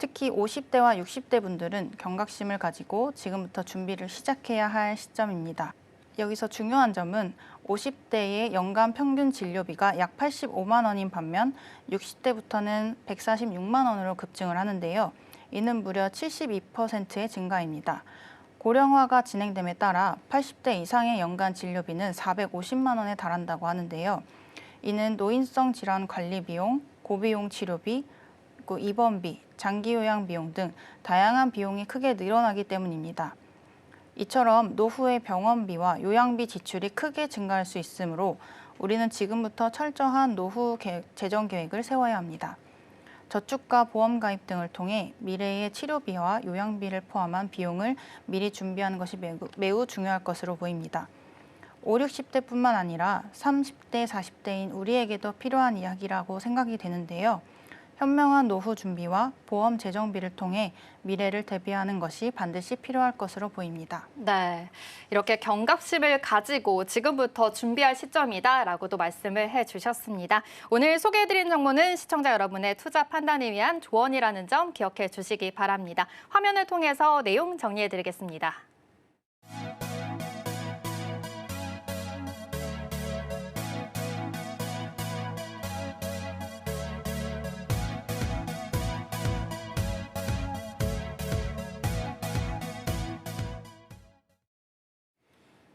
Speaker 3: 특히 50대와 60대 분들은 경각심을 가지고 지금부터 준비를 시작해야 할 시점입니다. 여기서 중요한 점은 50대의 연간 평균 진료비가 약 85만 원인 반면 60대부터는 146만 원으로 급증을 하는데요. 이는 무려 72%의 증가입니다. 고령화가 진행됨에 따라 80대 이상의 연간 진료비는 450만 원에 달한다고 하는데요. 이는 노인성 질환 관리 비용, 고비용 치료비, 그리고 입원비, 장기 요양 비용 등 다양한 비용이 크게 늘어나기 때문입니다. 이처럼 노후의 병원비와 요양비 지출이 크게 증가할 수 있으므로 우리는 지금부터 철저한 노후 재정 계획을 세워야 합니다. 저축과 보험 가입 등을 통해 미래의 치료비와 요양비를 포함한 비용을 미리 준비하는 것이 매우 중요할 것으로 보입니다. 5, 60대뿐만 아니라 30대, 40대인 우리에게도 필요한 이야기라고 생각이 되는데요. 현명한 노후 준비와 보험 재정비를 통해 미래를 대비하는 것이 반드시 필요할 것으로 보입니다.
Speaker 1: 네, 이렇게 경각심을 가지고 지금부터 준비할 시점이다라고도 말씀을 해주셨습니다. 오늘 소개해드린 정보는 시청자 여러분의 투자 판단을 위한 조언이라는 점 기억해 주시기 바랍니다. 화면을 통해서 내용 정리해드리겠습니다.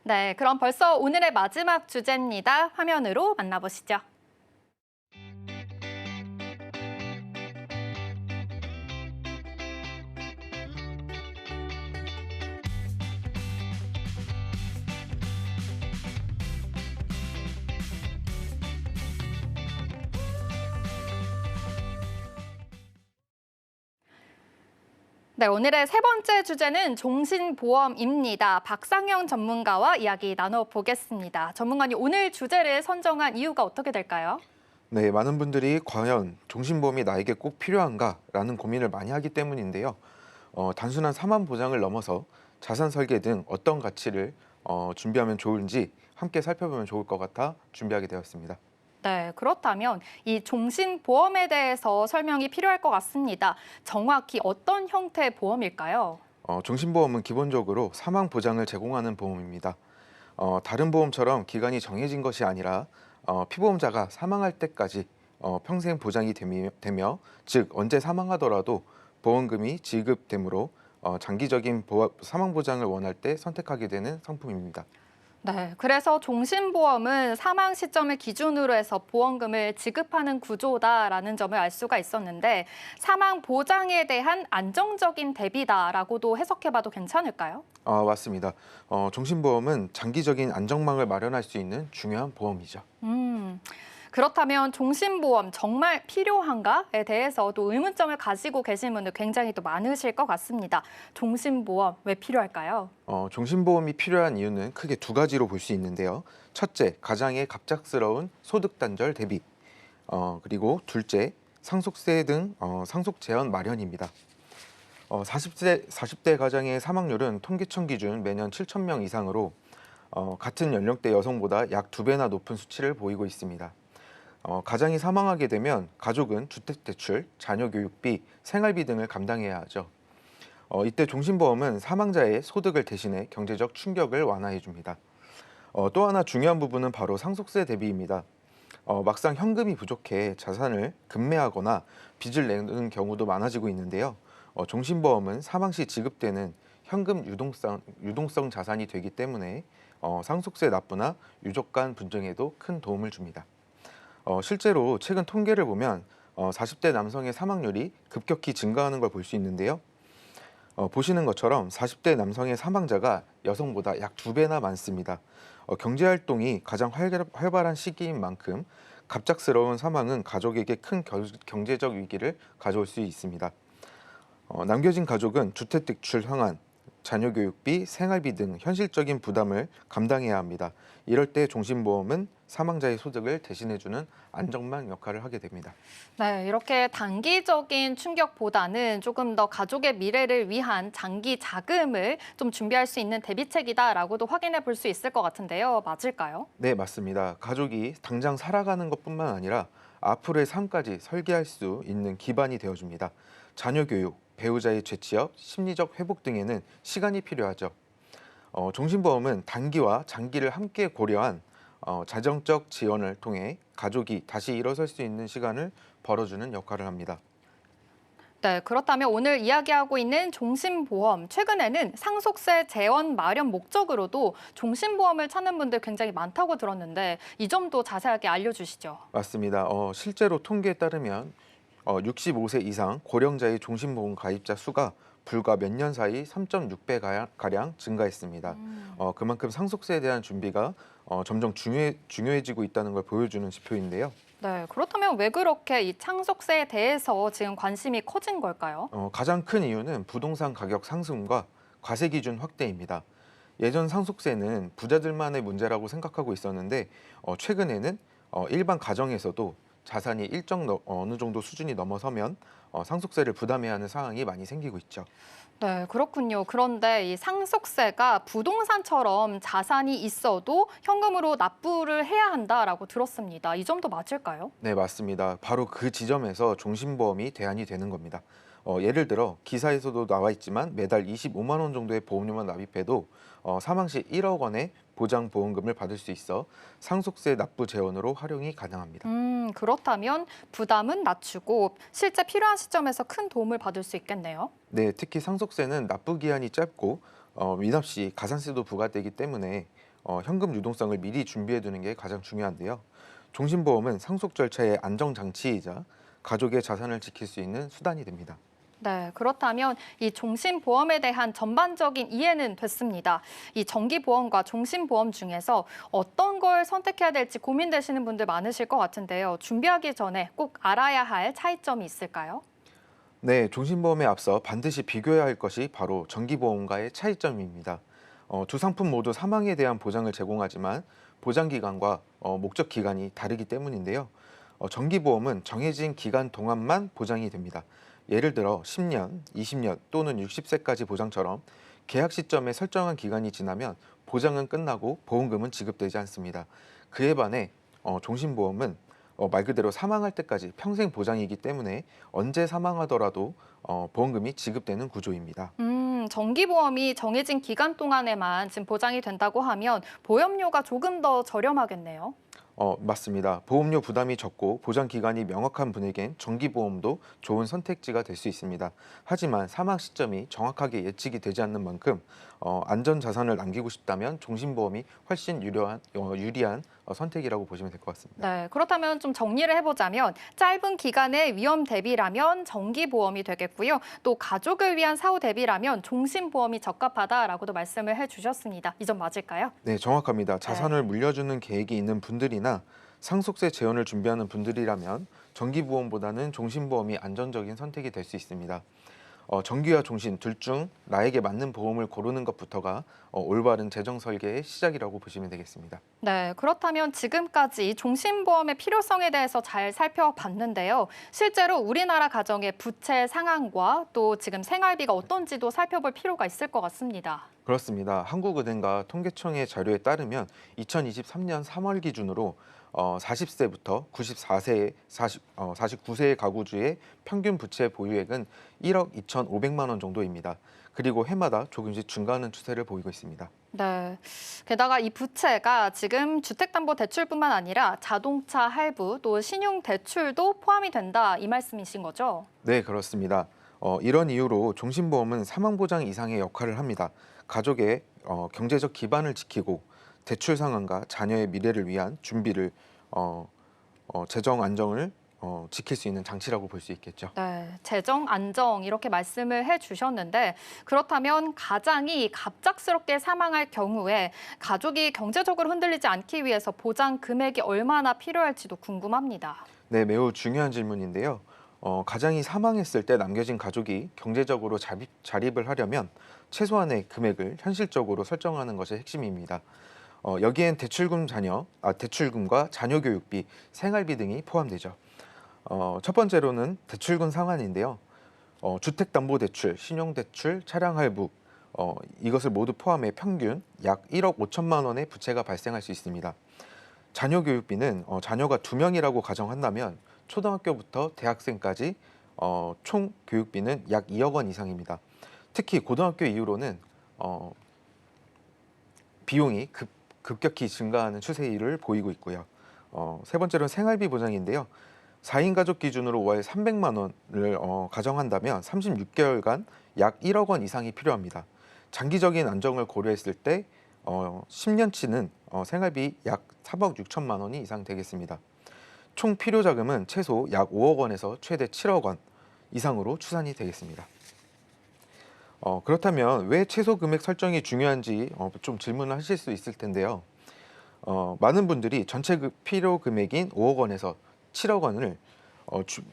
Speaker 1: 네, 그럼 벌써 오늘의 마지막 주제입니다. 화면으로 만나보시죠. 네, 오늘의 세 번째 주제는 종신보험입니다. 박상현 전문가와 이야기 나눠보겠습니다. 전문가님, 오늘 주제를 선정한 이유가 어떻게 될까요?
Speaker 4: 네, 많은 분들이 과연 종신보험이 나에게 꼭 필요한가라는 고민을 많이 하기 때문인데요. 단순한 사망 보장을 넘어서 자산 설계 등 어떤 가치를 준비하면 좋은지 함께 살펴보면 좋을 것 같아 준비하게 되었습니다.
Speaker 1: 네, 그렇다면 이 종신보험에 대해서 설명이 필요할 것 같습니다. 정확히 어떤 형태의 보험일까요?
Speaker 4: 종신보험은 기본적으로 사망 보장을 제공하는 보험입니다. 다른 보험처럼 기간이 정해진 것이 아니라 피보험자가 사망할 때까지 평생 보장이 되며 즉 언제 사망하더라도 보험금이 지급되므로 장기적인 사망 보장을 원할 때 선택하게 되는 상품입니다.
Speaker 1: 네, 그래서 종신보험은 사망 시점을 기준으로 해서 보험금을 지급하는 구조다라는 점을 알 수가 있었는데 사망 보장에 대한 안정적인 대비다라고도 해석해봐도 괜찮을까요?
Speaker 4: 맞습니다. 종신보험은 장기적인 안정망을 마련할 수 있는 중요한 보험이죠.
Speaker 1: 그렇다면 종신보험 정말 필요한가에 대해서 또 의문점을 가지고 계신 분들 굉장히 또 많으실 것 같습니다. 종신보험 왜 필요할까요?
Speaker 4: 종신보험이 필요한 이유는 크게 두 가지로 볼 수 있는데요. 첫째, 가장의 갑작스러운 소득 단절 대비. 그리고 둘째, 상속세 등 상속 제한 마련입니다. 40대 가장의 사망률은 통계청 기준 매년 7,000명 이상으로 같은 연령대 여성보다 약 2배나 높은 수치를 보이고 있습니다. 가장이 사망하게 되면 가족은 주택대출, 자녀 교육비, 생활비 등을 감당해야 하죠. 이때 종신보험은 사망자의 소득을 대신해 경제적 충격을 완화해 줍니다. 또 하나 중요한 부분은 바로 상속세 대비입니다. 막상 현금이 부족해 자산을 급매하거나 빚을 내는 경우도 많아지고 있는데요. 종신보험은 사망 시 지급되는 현금 유동성 자산이 되기 때문에 상속세 납부나 유족 간 분쟁에도 큰 도움을 줍니다. 실제로 최근 통계를 보면 40대 남성의 사망률이 급격히 증가하는 걸 볼 수 있는데요. 보시는 것처럼 40대 남성의 사망자가 여성보다 약 2배나 많습니다. 경제활동이 가장 활발한 시기인 만큼 갑작스러운 사망은 가족에게 큰 경제적 위기를 가져올 수 있습니다. 남겨진 가족은 주택대출 상환, 자녀 교육비, 생활비 등 현실적인 부담을 감당해야 합니다. 이럴 때 종신보험은 사망자의 소득을 대신해주는 안정망 역할을 하게 됩니다.
Speaker 1: 네, 이렇게 단기적인 충격보다는 조금 더 가족의 미래를 위한 장기 자금을 좀 준비할 수 있는 대비책이다라고도 확인해 볼 수 있을 것 같은데요. 맞을까요?
Speaker 4: 네, 맞습니다. 가족이 당장 살아가는 것뿐만 아니라 앞으로의 삶까지 설계할 수 있는 기반이 되어줍니다. 자녀 교육, 배우자의 재취업, 심리적 회복 등에는 시간이 필요하죠. 종신보험은 단기와 장기를 함께 고려한 재정적 지원을 통해 가족이 다시 일어설 수 있는 시간을 벌어주는 역할을 합니다.
Speaker 1: 네, 그렇다면 오늘 이야기하고 있는 종신보험, 최근에는 상속세 재원 마련 목적으로도 종신보험을 찾는 분들 굉장히 많다고 들었는데 이 점도 자세하게 알려주시죠.
Speaker 4: 맞습니다. 실제로 통계에 따르면 65세 이상 고령자의 종신보험 가입자 수가 불과 몇 년 사이 3.6배 가량 증가했습니다. 그만큼 상속세에 대한 준비가 점점 중요해지고 있다는 걸 보여주는 지표인데요.
Speaker 1: 네, 그렇다면 왜 그렇게 이 상속세에 대해서 지금 관심이 커진 걸까요?
Speaker 4: 가장 큰 이유는 부동산 가격 상승과 과세 기준 확대입니다. 예전 상속세는 부자들만의 문제라고 생각하고 있었는데 최근에는 일반 가정에서도 자산이 어느 정도 수준이 넘어서면 상속세를 부담해야 하는 상황이 많이 생기고 있죠.
Speaker 1: 네, 그렇군요. 그런데 이 상속세가 부동산처럼 자산이 있어도 현금으로 납부를 해야 한다라고 들었습니다. 이 점도 맞을까요?
Speaker 4: 네, 맞습니다. 바로 그 지점에서 종신보험이 대안이 되는 겁니다. 예를 들어 기사에서도 나와 있지만 매달 25만 원 정도의 보험료만 납입해도 사망 시 1억 원의 보장 보험금을 받을 수 있어 상속세 납부 재원으로 활용이 가능합니다.
Speaker 1: 그렇다면 부담은 낮추고 실제 필요한 시점에서 큰 도움을 받을 수 있겠네요.
Speaker 4: 네, 특히 상속세는 납부 기한이 짧고 미납 시 가산세도 부과되기 때문에 현금 유동성을 미리 준비해 두는 게 가장 중요한데요. 종신보험은 상속 절차의 안정 장치이자 가족의 자산을 지킬 수 있는 수단이 됩니다.
Speaker 1: 네, 그렇다면 이 종신보험에 대한 전반적인 이해는 됐습니다. 이 정기보험과 종신보험 중에서 어떤 걸 선택해야 될지 고민되시는 분들 많으실 것 같은데요. 준비하기 전에 꼭 알아야 할 차이점이 있을까요?
Speaker 4: 네, 종신보험에 앞서 반드시 비교해야 할 것이 바로 정기보험과의 차이점입니다. 두 상품 모두 사망에 대한 보장을 제공하지만 보장 기간과 목적 기간이 다르기 때문인데요. 정기보험은 정해진 기간 동안만 보장이 됩니다. 예를 들어 10년, 20년 또는 60세까지 보장처럼 계약 시점에 설정한 기간이 지나면 보장은 끝나고 보험금은 지급되지 않습니다. 그에 반해 종신보험은 말 그대로 사망할 때까지 평생 보장이기 때문에 언제 사망하더라도 보험금이 지급되는 구조입니다.
Speaker 1: 정기보험이 정해진 기간 동안에만 지금 보장이 된다고 하면 보험료가 조금 더 저렴하겠네요.
Speaker 4: 맞습니다. 보험료 부담이 적고 보장 기간이 명확한 분에겐 정기보험도 좋은 선택지가 될 수 있습니다. 하지만 사망 시점이 정확하게 예측이 되지 않는 만큼 안전 자산을 남기고 싶다면 종신보험이 훨씬 유리한 선택이라고 보시면 될 것 같습니다.
Speaker 1: 네, 그렇다면 좀 정리를 해보자면 짧은 기간의 위험 대비라면 정기보험이 되겠고요. 또 가족을 위한 사후 대비라면 종신보험이 적합하다라고도 말씀을 해주셨습니다. 이 점 맞을까요?
Speaker 4: 네, 정확합니다. 자산을 물려주는 계획이 있는 분들이나 상속세 재원을 준비하는 분들이라면 정기보험보다는 종신보험이 안전적인 선택이 될 수 있습니다. 정기와 종신 둘 중 나에게 맞는 보험을 고르는 것부터가 올바른 재정 설계의 시작이라고 보시면 되겠습니다.
Speaker 1: 네, 그렇다면 지금까지 종신보험의 필요성에 대해서 잘 살펴봤는데요. 실제로 우리나라 가정의 부채 상황과 또 지금 생활비가 어떤지도 살펴볼 필요가 있을 것 같습니다.
Speaker 4: 그렇습니다. 한국은행과 통계청의 자료에 따르면 2023년 3월 기준으로 40세부터 49세의 가구주의 평균 부채 보유액은 1억 2,500만 원 정도입니다. 그리고 해마다 조금씩 증가하는 추세를 보이고 있습니다.
Speaker 1: 네. 게다가 이 부채가 지금 주택담보대출뿐만 아니라 자동차 할부 또 신용대출도 포함이 된다 이 말씀이신 거죠?
Speaker 4: 네, 그렇습니다. 이런 이유로 종신보험은 사망보장 이상의 역할을 합니다. 가족의 경제적 기반을 지키고 대출 상환과 자녀의 미래를 위한 준비를 재정 안정을 지킬 수 있는 장치라고 볼 수 있겠죠.
Speaker 1: 네, 재정 안정 이렇게 말씀을 해주셨는데 그렇다면 가장이 갑작스럽게 사망할 경우에 가족이 경제적으로 흔들리지 않기 위해서 보장 금액이 얼마나 필요할지도 궁금합니다.
Speaker 4: 네, 매우 중요한 질문인데요. 가장이 사망했을 때 남겨진 가족이 경제적으로 자립을 하려면 최소한의 금액을 현실적으로 설정하는 것이 핵심입니다. 여기엔 대출금과 자녀 교육비, 생활비 등이 포함되죠. 첫 번째로는 대출금 상환인데요. 주택담보대출, 신용대출, 차량 할부 이것을 모두 포함해 평균 약 1억 5천만 원의 부채가 발생할 수 있습니다. 자녀 교육비는 자녀가 2명이라고 가정한다면 초등학교부터 대학생까지 총 교육비는 약 2억 원 이상입니다. 특히 고등학교 이후로는 비용이 급격히 증가하는 추세를 보이고 있고요. 세 번째로는 생활비 보장인데요. 4인 가족 기준으로 월 300만 원을 가정한다면 36개월간 약 1억 원 이상이 필요합니다. 장기적인 안정을 고려했을 때 10년치는 생활비 약 3억 6천만 원이 이상 되겠습니다. 총 필요 자금은 최소 약 5억 원에서 최대 7억 원 이상으로 추산이 되겠습니다. 그렇다면 왜 최소 금액 설정이 중요한지 좀 질문을 하실 수 있을 텐데요. 많은 분들이 전체 필요 금액인 5억 원에서 7억 원을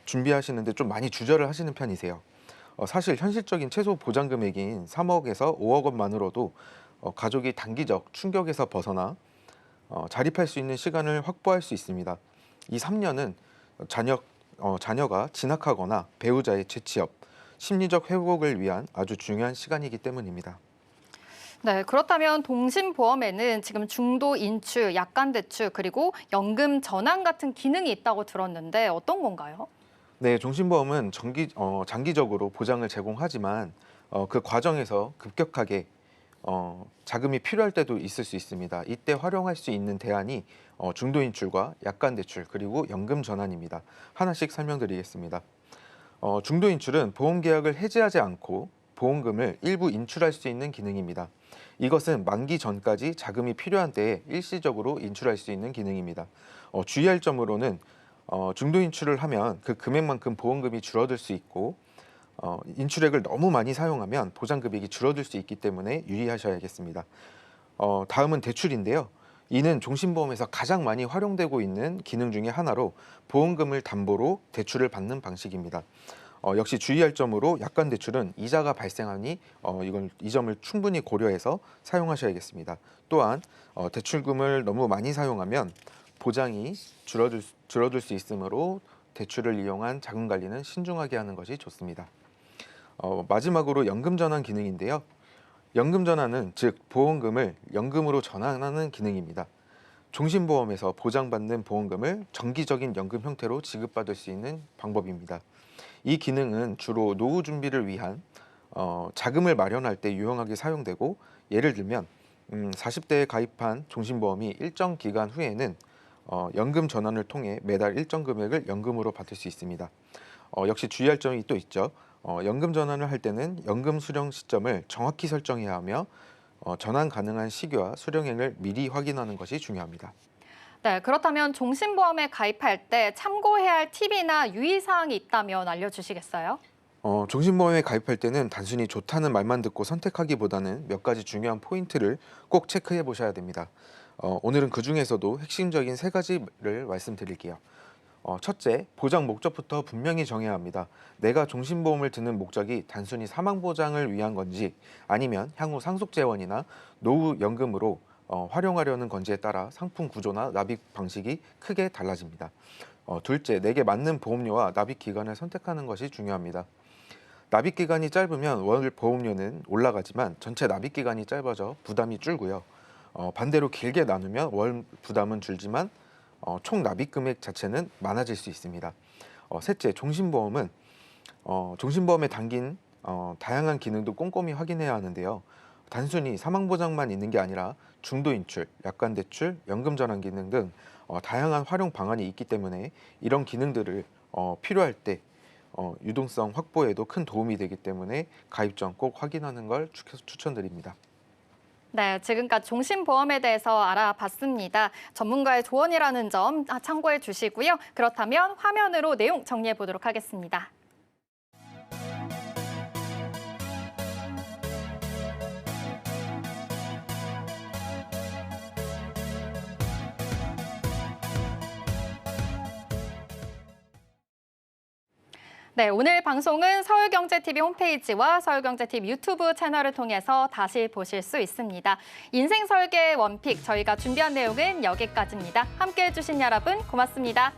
Speaker 4: 준비하시는데 좀 많이 주저를 하시는 편이세요. 사실 현실적인 최소 보장 금액인 3억에서 5억 원만으로도 가족이 단기적 충격에서 벗어나 자립할 수 있는 시간을 확보할 수 있습니다. 이 3년은 자녀가 진학하거나 배우자의 재취업, 심리적 회복을 위한 아주 중요한 시간이기 때문입니다.
Speaker 1: 네, 그렇다면 동심보험에는 지금 중도 인출, 약관 대출, 그리고 연금 전환 같은 기능이 있다고 들었는데 어떤 건가요?
Speaker 4: 네, 종신보험은 장기적으로 보장을 제공하지만 그 과정에서 급격하게 자금이 필요할 때도 있을 수 있습니다. 이때 활용할 수 있는 대안이 중도 인출과 약관 대출 그리고 연금 전환입니다. 하나씩 설명드리겠습니다. 중도 인출은 보험 계약을 해지하지 않고 보험금을 일부 인출할 수 있는 기능입니다. 이것은 만기 전까지 자금이 필요한 때에 일시적으로 인출할 수 있는 기능입니다. 주의할 점으로는 중도 인출을 하면 그 금액만큼 보험금이 줄어들 수 있고 인출액을 너무 많이 사용하면 보장 금액이 줄어들 수 있기 때문에 유의하셔야겠습니다. 다음은 대출인데요. 이는 종신보험에서 가장 많이 활용되고 있는 기능 중에 하나로 보험금을 담보로 대출을 받는 방식입니다. 역시 주의할 점으로 약관 대출은 이자가 발생하니 이 점을 충분히 고려해서 사용하셔야겠습니다. 또한 대출금을 너무 많이 사용하면 보장이 줄어들 수 있으므로 대출을 이용한 자금 관리는 신중하게 하는 것이 좋습니다. 마지막으로 연금 전환 기능인데요. 연금 전환은 즉 보험금을 연금으로 전환하는 기능입니다. 종신보험에서 보장받는 보험금을 정기적인 연금 형태로 지급받을 수 있는 방법입니다. 이 기능은 주로 노후 준비를 위한 자금을 마련할 때 유용하게 사용되고 예를 들면 40대에 가입한 종신보험이 일정 기간 후에는 연금 전환을 통해 매달 일정 금액을 연금으로 받을 수 있습니다. 역시 주의할 점이 또 있죠. 연금 전환을 할 때는 연금 수령 시점을 정확히 설정해야 하며 전환 가능한 시기와 수령액을 미리 확인하는 것이 중요합니다.
Speaker 1: 네, 그렇다면 종신보험에 가입할 때 참고해야 할 팁이나 유의사항이 있다면 알려주시겠어요?
Speaker 4: 종신보험에 가입할 때는 단순히 좋다는 말만 듣고 선택하기보다는 몇 가지 중요한 포인트를 꼭 체크해 보셔야 됩니다. 오늘은 그 중에서도 핵심적인 3가지를 말씀드릴게요. 첫째, 보장 목적부터 분명히 정해야 합니다. 내가 종신보험을 드는 목적이 단순히 사망보장을 위한 건지 아니면 향후 상속재원이나 노후연금으로 활용하려는 건지에 따라 상품 구조나 납입 방식이 크게 달라집니다. 둘째, 내게 맞는 보험료와 납입 기간을 선택하는 것이 중요합니다. 납입 기간이 짧으면 월 보험료는 올라가지만 전체 납입 기간이 짧아져 부담이 줄고요. 반대로 길게 나누면 월 부담은 줄지만 총 납입 금액 자체는 많아질 수 있습니다. 셋째, 종신보험은 종신보험에 담긴 다양한 기능도 꼼꼼히 확인해야 하는데요. 단순히 사망보장만 있는 게 아니라 중도인출, 약관대출, 연금전환 기능 등 다양한 활용 방안이 있기 때문에 이런 기능들을 필요할 때 유동성 확보에도 큰 도움이 되기 때문에 가입 전 꼭 확인하는 걸 추천드립니다.
Speaker 1: 네, 지금까지 종신보험에 대해서 알아봤습니다. 전문가의 조언이라는 점 참고해 주시고요. 그렇다면 화면으로 내용 정리해 보도록 하겠습니다. 네, 오늘 방송은 서울경제TV 홈페이지와 서울경제TV 유튜브 채널을 통해서 다시 보실 수 있습니다. 인생설계 원픽, 저희가 준비한 내용은 여기까지입니다. 함께해 주신 여러분 고맙습니다.